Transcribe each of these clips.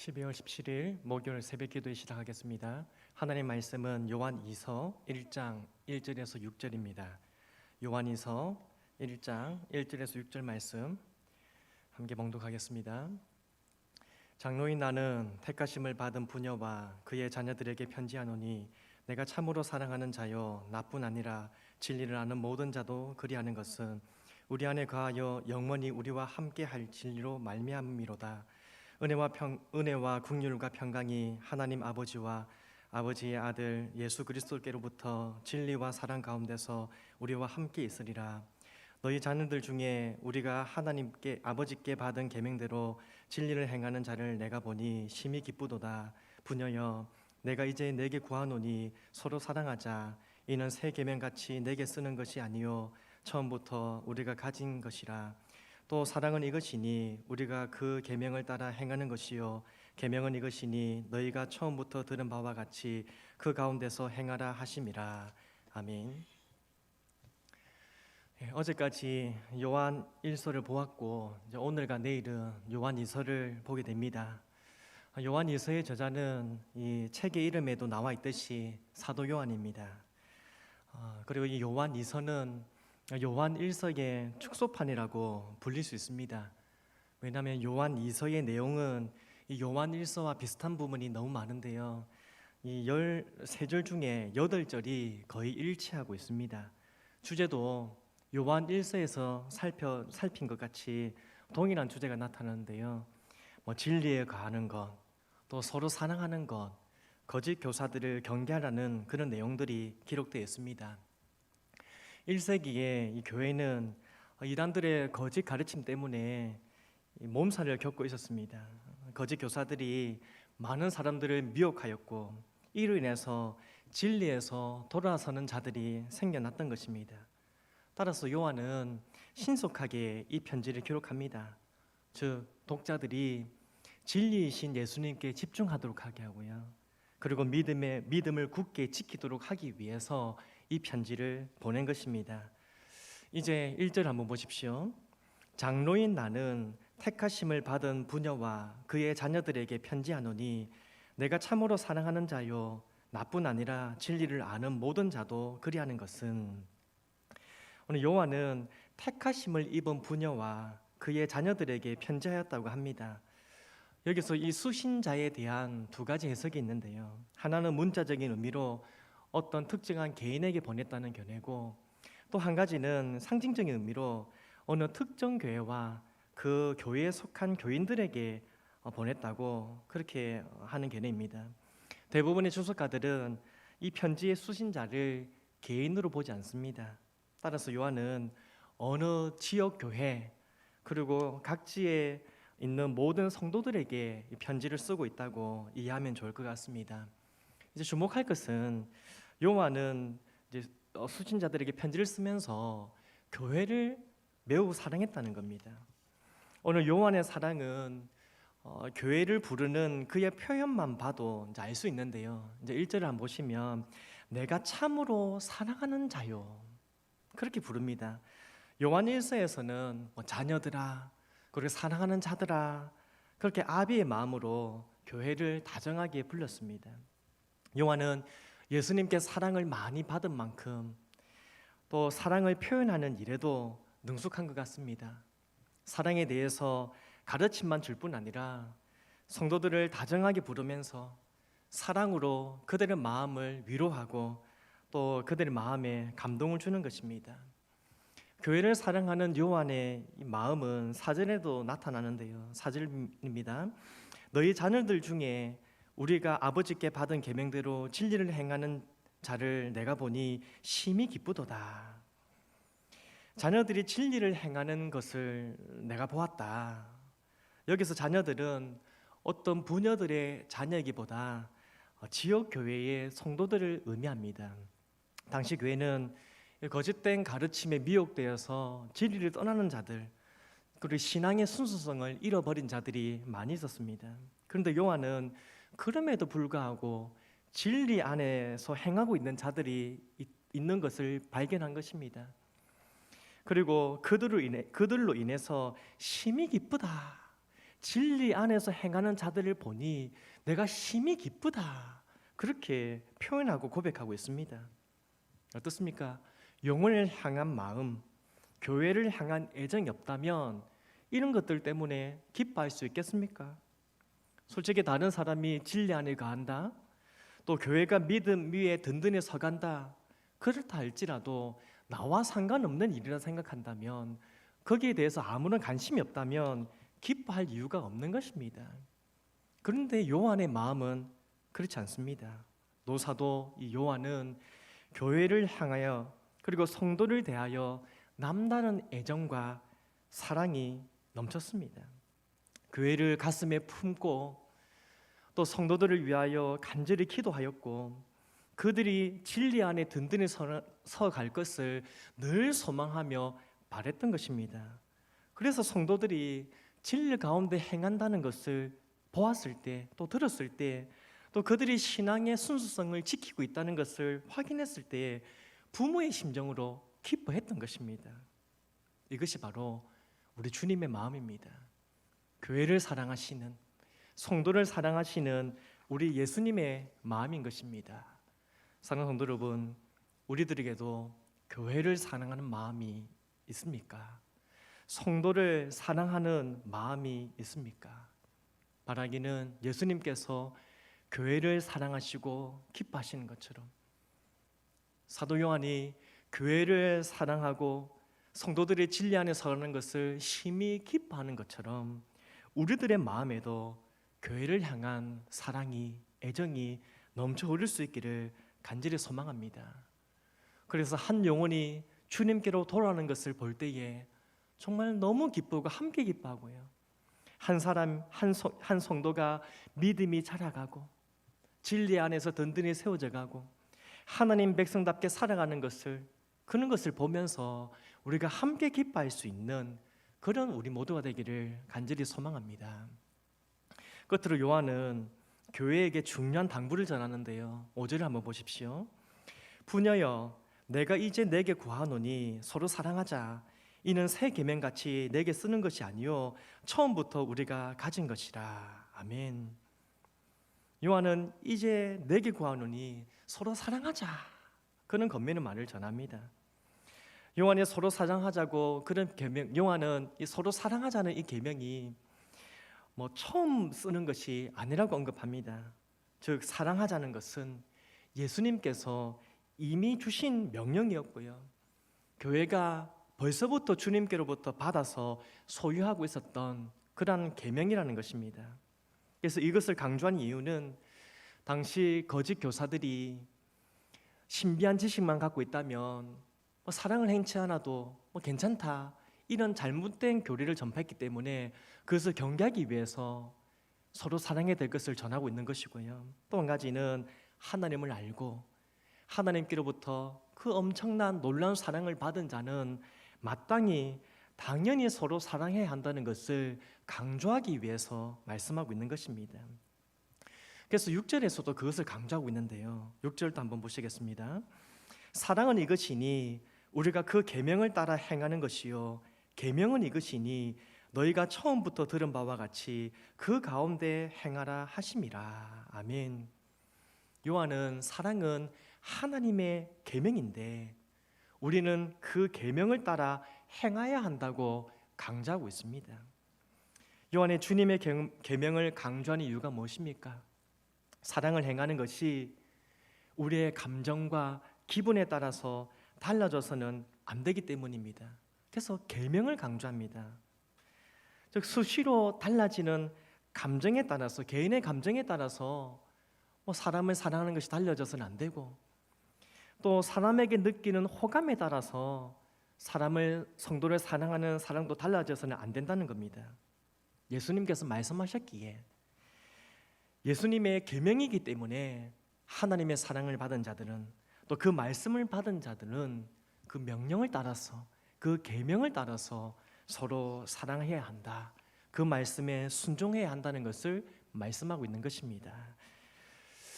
12월 17일 목요일 새벽 기도에 시작하겠습니다. 하나님 말씀은 요한이서 1장 1절에서 6절입니다. 요한이서 1장 1절에서 6절 말씀 함께 봉독하겠습니다. 장로인 나는 택하심을 받은 부녀와 그의 자녀들에게 편지하노니 내가 참으로 사랑하는 자여 나뿐 아니라 진리를 아는 모든 자도 그리하는 것은 우리 안에 거하여 영원히 우리와 함께할 진리로 말미암음이로다. 은혜와 긍휼과 평강이 하나님 아버지와 아버지의 아들 예수 그리스도께로부터 진리와 사랑 가운데서 우리와 함께 있으리라. 너희 자녀들 중에 우리가 하나님께 아버지께 받은 계명대로 진리를 행하는 자를 내가 보니 심히 기쁘도다. 부녀여, 내가 이제 내게 구하노니 서로 사랑하자. 이는 새 계명같이 내게 쓰는 것이 아니요 처음부터 우리가 가진 것이라. 또 사랑은 이것이니 우리가 그 계명을 따라 행하는 것이요 계명은 이것이니 너희가 처음부터 들은 바와 같이 그 가운데서 행하라 하심이라. 아멘. 어제까지 요한 1서를 보았고 오늘과 내일은 요한 2서를 보게 됩니다. 요한 2서의 저자는 이 책의 이름에도 나와 있듯이 사도 요한입니다. 그리고 이 요한 2서는 요한 1서의 축소판이라고 불릴 수 있습니다. 왜냐하면 요한 2서의 내용은 이 요한 1서와 비슷한 부분이 너무 많은데요, 이 13절 중에 8절이 거의 일치하고 있습니다. 주제도 요한 1서에서 살핀 것 같이 동일한 주제가 나타나는데요, 진리에 거하는 것, 또 서로 사랑하는 것, 거짓 교사들을 경계하라는 그런 내용들이 기록되어 있습니다. 1세기에 이 교회는 이단들의 거짓 가르침 때문에 몸살을 겪고 있었습니다. 거짓 교사들이 많은 사람들을 미혹하였고 이로 인해서 진리에서 돌아서는 자들이 생겨났던 것입니다. 따라서 요한은 신속하게 이 편지를 기록합니다. 즉 독자들이 진리이신 예수님께 집중하도록 하게 하고요, 그리고 믿음을 굳게 지키도록 하기 위해서 이 편지를 보낸 것입니다. 이제 1절 한번 보십시오. 장로인 나는 택하심을 받은 부녀와 그의 자녀들에게 편지하노니 내가 참으로 사랑하는 자요 나뿐 아니라 진리를 아는 모든 자도 그리하는 것은. 오늘 요한은 택하심을 입은 부녀와 그의 자녀들에게 편지하였다고 합니다. 여기서 이 수신자에 대한 두 가지 해석이 있는데요, 하나는 문자적인 의미로 어떤 특정한 개인에게 보냈다는 견해고, 또 한 가지는 상징적인 의미로 어느 특정 교회와 그 교회에 속한 교인들에게 보냈다고 그렇게 하는 견해입니다. 대부분의 주석가들은 이 편지의 수신자를 개인으로 보지 않습니다. 따라서 요한은 어느 지역 교회 그리고 각지에 있는 모든 성도들에게 이 편지를 쓰고 있다고 이해하면 좋을 것 같습니다. 이제 주목할 것은 요한은 이제 수신자들에게 편지를 쓰면서 교회를 매우 사랑했다는 겁니다. 오늘 요한의 사랑은 교회를 부르는 그의 표현만 봐도 알 수 있는데요, 이제 1절을 한번 보시면 내가 참으로 사랑하는 자요 그렇게 부릅니다. 요한 1서에서는 자녀들아 그리고 사랑하는 자들아 그렇게 아비의 마음으로 교회를 다정하게 불렀습니다. 요한은 예수님께 사랑을 많이 받은 만큼 또 사랑을 표현하는 일에도 능숙한 것 같습니다. 사랑에 대해서 가르침만 줄 뿐 아니라 성도들을 다정하게 부르면서 사랑으로 그들의 마음을 위로하고 또 그들의 마음에 감동을 주는 것입니다. 교회를 사랑하는 요한의 이 마음은 사절에도 나타나는데요, 4절입니다. 너희 자녀들 중에 우리가 아버지께 받은 계명대로 진리를 행하는 자를 내가 보니 심히 기쁘도다. 자녀들이 진리를 행하는 것을 내가 보았다. 여기서 자녀들은 어떤 부녀들의 자녀이기보다 지역 교회의 성도들을 의미합니다. 당시 교회는 거짓된 가르침에 미혹되어서 진리를 떠나는 자들, 그리고 신앙의 순수성을 잃어버린 자들이 많이 있었습니다. 그런데 요한은 그럼에도 불구하고 진리 안에서 행하고 있는 자들이 있는 것을 발견한 것입니다. 그리고 그들로 인해서 심히 기쁘다, 진리 안에서 행하는 자들을 보니 내가 심히 기쁘다. 그렇게 표현하고 고백하고 있습니다. 어떻습니까? 영혼을 향한 마음, 교회를 향한 애정이 없다면 이런 것들 때문에 기뻐할 수 있겠습니까? 솔직히 다른 사람이 진리 안에 거한다, 또 교회가 믿음 위에 든든히 서간다, 그렇다 할지라도 나와 상관없는 일이라 생각한다면, 거기에 대해서 아무런 관심이 없다면 기뻐할 이유가 없는 것입니다. 그런데 요한의 마음은 그렇지 않습니다. 노사도 이 요한은 교회를 향하여 그리고 성도를 대하여 남다른 애정과 사랑이 넘쳤습니다. 교회를 가슴에 품고 또 성도들을 위하여 간절히 기도하였고, 그들이 진리 안에 든든히 서갈 것을 늘 소망하며 바랬던 것입니다. 그래서 성도들이 진리 가운데 행한다는 것을 보았을 때, 또 들었을 때, 또 그들이 신앙의 순수성을 지키고 있다는 것을 확인했을 때 부모의 심정으로 기뻐했던 것입니다. 이것이 바로 우리 주님의 마음입니다. 교회를 사랑하시는, 성도를 사랑하시는 우리 예수님의 마음인 것입니다. 사랑하는 성도 여러분, 우리들에게도 교회를 사랑하는 마음이 있습니까? 성도를 사랑하는 마음이 있습니까? 바라기는 예수님께서 교회를 사랑하시고 기뻐하시는 것처럼, 사도 요한이 교회를 사랑하고 성도들의 진리 안에 서는 것을 심히 기뻐하는 것처럼 우리들의 마음에도 교회를 향한 사랑이, 애정이 넘쳐 흐를 수 있기를 간절히 소망합니다. 그래서 한 영혼이 주님께로 돌아오는 것을 볼 때에 정말 너무 기쁘고 함께 기뻐하고요, 한 사람, 한 성도가 믿음이 자라가고 진리 안에서 든든히 세워져 가고 하나님 백성답게 살아가는 것을, 그런 것을 보면서 우리가 함께 기뻐할 수 있는 그런 우리 모두가 되기를 간절히 소망합니다. 끝으로 요한은 교회에게 중요한 당부를 전하는데요, 5절을 한번 보십시오. 부녀여, 내가 이제 내게 구하노니 서로 사랑하자. 이는 새 계명같이 내게 쓰는 것이 아니요 처음부터 우리가 가진 것이라. 아멘. 요한은 이제 내게 구하노니 서로 사랑하자, 그런 권면의 말을 전합니다. 요한이 서로 사랑하자고 그런 계명, 요한은 이 서로 사랑하자는 이 계명이 처음 쓰는 것이 아니라고 언급합니다. 즉 사랑하자는 것은 예수님께서 이미 주신 명령이었고요, 교회가 벌써부터 주님께로부터 받아서 소유하고 있었던 그러한 계명이라는 것입니다. 그래서 이것을 강조한 이유는 당시 거짓 교사들이 신비한 지식만 갖고 있다면 사랑을 행치 않아도 괜찮다, 이런 잘못된 교리를 전파했기 때문에 그것을 경계하기 위해서 서로 사랑해야 될 것을 전하고 있는 것이고요, 또 한 가지는 하나님을 알고 하나님께로부터 그 엄청난 놀라운 사랑을 받은 자는 마땅히 당연히 서로 사랑해야 한다는 것을 강조하기 위해서 말씀하고 있는 것입니다. 그래서 6절에서도 그것을 강조하고 있는데요, 6절도 한번 보시겠습니다. 사랑은 이것이니 우리가 그 계명을 따라 행하는 것이요 계명은 이것이니 너희가 처음부터 들은 바와 같이 그 가운데 행하라 하심이라. 아멘. 요한은 사랑은 하나님의 계명인데 우리는 그 계명을 따라 행해야 한다고 강조하고 있습니다. 요한의 주님의 계명을 강조하는 이유가 무엇입니까? 사랑을 행하는 것이 우리의 감정과 기분에 따라서 달라져서는 안 되기 때문입니다. 그래서 계명을 강조합니다. 즉 수시로 달라지는 감정에 따라서, 개인의 감정에 따라서 사람을 사랑하는 것이 달라져서는 안 되고, 또 사람에게 느끼는 호감에 따라서 성도를 사랑하는 사랑도 달라져서는 안 된다는 겁니다. 예수님께서 말씀하셨기에 예수님의 계명이기 때문에 하나님의 사랑을 받은 자들은, 또 그 말씀을 받은 자들은 그 명령을 따라서, 그 계명을 따라서 서로 사랑해야 한다, 그 말씀에 순종해야 한다는 것을 말씀하고 있는 것입니다.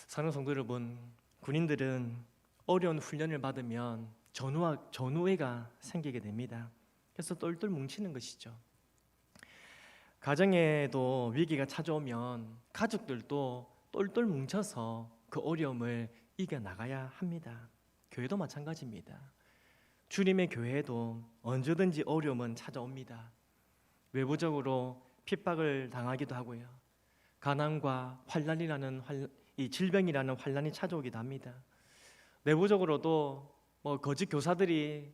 사랑하는 성도 여러분, 군인들은 어려운 훈련을 받으면 전우애가 생기게 됩니다. 그래서 똘똘 뭉치는 것이죠. 가정에도 위기가 찾아오면 가족들도 똘똘 뭉쳐서 그 어려움을 이겨나가야 합니다. 교회도 마찬가지입니다. 주님의 교회도 언제든지 어려움은 찾아옵니다. 외부적으로 핍박을 당하기도 하고요. 가난과 환난이라는 이 질병이라는 환난이 찾아오기도 합니다. 내부적으로도 거짓 교사들이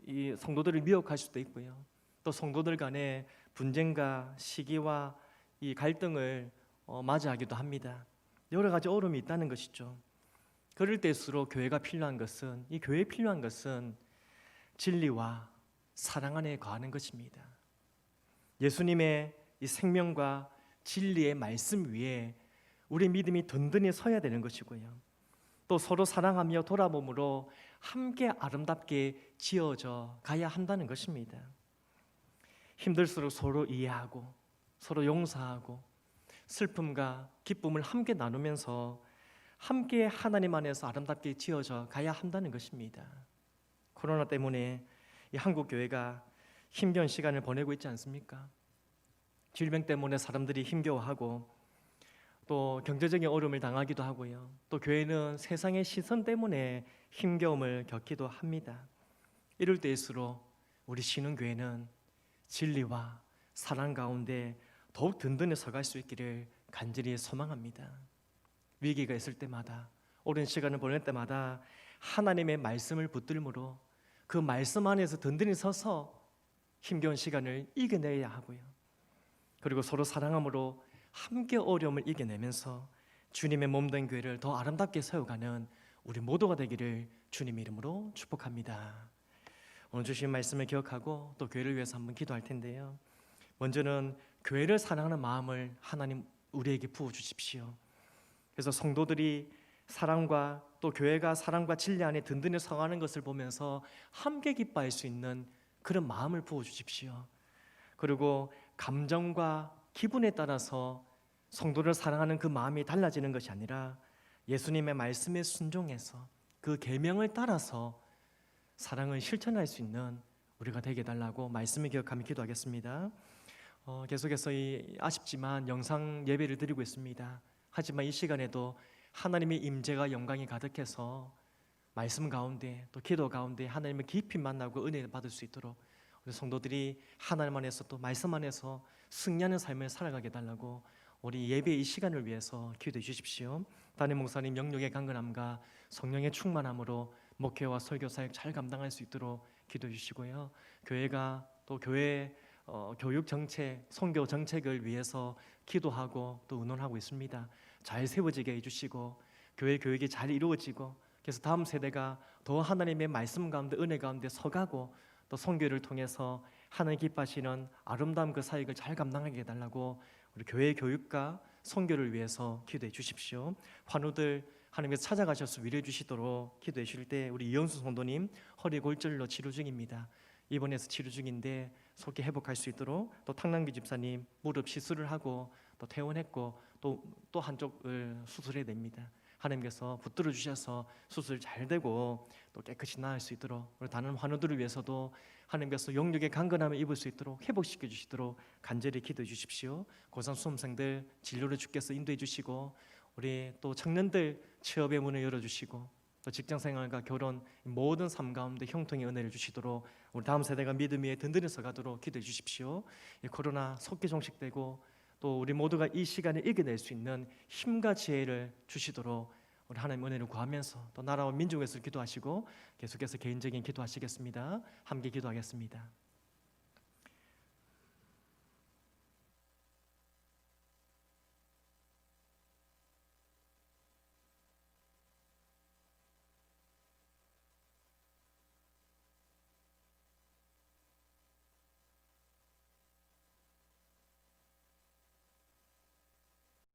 이 성도들을 미혹할 수도 있고요. 또 성도들 간의 분쟁과 시기와 이 갈등을 맞이하기도 합니다. 여러 가지 어려움이 있다는 것이죠. 그럴 때일수록 교회가 필요한 것은, 이 교회에 필요한 것은 진리와 사랑 안에 거하는 것입니다. 예수님의 이 생명과 진리의 말씀 위에 우리 믿음이 든든히 서야 되는 것이고요. 또 서로 사랑하며 돌아봄으로 함께 아름답게 지어져 가야 한다는 것입니다. 힘들수록 서로 이해하고 서로 용서하고 슬픔과 기쁨을 함께 나누면서 함께 하나님 안에서 아름답게 지어져 가야 한다는 것입니다. 코로나 때문에 이 한국 교회가 힘겨운 시간을 보내고 있지 않습니까? 질병 때문에 사람들이 힘겨워하고 또 경제적인 어려움을 당하기도 하고요. 또 교회는 세상의 시선 때문에 힘겨움을 겪기도 합니다. 이럴 때일수록 우리 신흥교회는 진리와 사랑 가운데 더욱 든든히 서갈 수 있기를 간절히 소망합니다. 위기가 있을 때마다, 오랜 시간을 보낼 때마다 하나님의 말씀을 붙들므로 그 말씀 안에서 든든히 서서 힘겨운 시간을 이겨내야 하고요. 그리고 서로 사랑함으로 함께 어려움을 이겨내면서 주님의 몸된 교회를 더 아름답게 세워가는 우리 모두가 되기를 주님 이름으로 축복합니다. 오늘 주신 말씀을 기억하고 또 교회를 위해서 한번 기도할 텐데요. 먼저는 교회를 사랑하는 마음을 하나님 우리에게 부어주십시오. 그래서 성도들이 사랑과 또 교회가 사랑과 진리 안에 든든히 서가는 것을 보면서 함께 기뻐할 수 있는 그런 마음을 부어주십시오. 그리고 감정과 기분에 따라서 성도를 사랑하는 그 마음이 달라지는 것이 아니라 예수님의 말씀에 순종해서 그 계명을 따라서 사랑을 실천할 수 있는 우리가 되게 해달라고 말씀을 기억하며 기도하겠습니다. 계속해서 아쉽지만 영상 예배를 드리고 있습니다. 하지만 이 시간에도 하나님의 임재가 영광이 가득해서 말씀 가운데 또 기도 가운데 하나님을 깊이 만나고 은혜를 받을 수 있도록 우리 성도들이 하나님 안에서 또 말씀 안에서 승리하는 삶을 살아가게 해달라고 우리 예배의 이 시간을 위해서 기도해 주십시오. 담임 목사님 영역의 강건함과 성령의 충만함으로 목회와 설교 사역 잘 감당할 수 있도록 기도해 주시고요. 교회가 또 교회 교육 정책, 선교 정책을 위해서 기도하고 또 의논하고 있습니다. 잘 세워지게 해주시고 교회 교육이 잘 이루어지고 그래서 다음 세대가 더 하나님의 말씀 가운데 은혜 가운데 서가고 또 선교를 통해서 하나님 기뻐하시는 아름다운 그 사역을 잘 감당하게 해달라고 우리 교회 교육과 선교를 위해서 기도해 주십시오. 환우들 하나님께서 찾아가셔서 위로해 주시도록 기도해 주실 때 우리 이영수 성도님 허리 골절로 치료 중입니다. 입원해서 치료 중인데 속히 회복할 수 있도록 또 탕남기 집사님 무릎 시술을 하고 또 퇴원했고 또 한쪽을 수술해야 됩니다. 하나님께서 붙들어 주셔서 수술 잘 되고 또 깨끗이 나을 수 있도록 우리 다른 환우들을 위해서도 하나님께서 영육의 강건함을 입을 수 있도록 회복시켜 주시도록 간절히 기도해 주십시오. 고3 수험생들 진로를 주께서 인도해 주시고 우리 또 청년들 취업의 문을 열어주시고 또 직장생활과 결혼 모든 삶 가운데 형통의 은혜를 주시도록 우리 다음 세대가 믿음 위에 든든히 서가도록 기도해 주십시오. 이 코로나 속기 종식되고 또 우리 모두가 이 시간을 이겨낼 수 있는 힘과 지혜를 주시도록 우리 하나님 은혜를 구하면서 또 나라와 민족에서 기도하시고 계속해서 개인적인 기도하시겠습니다. 함께 기도하겠습니다.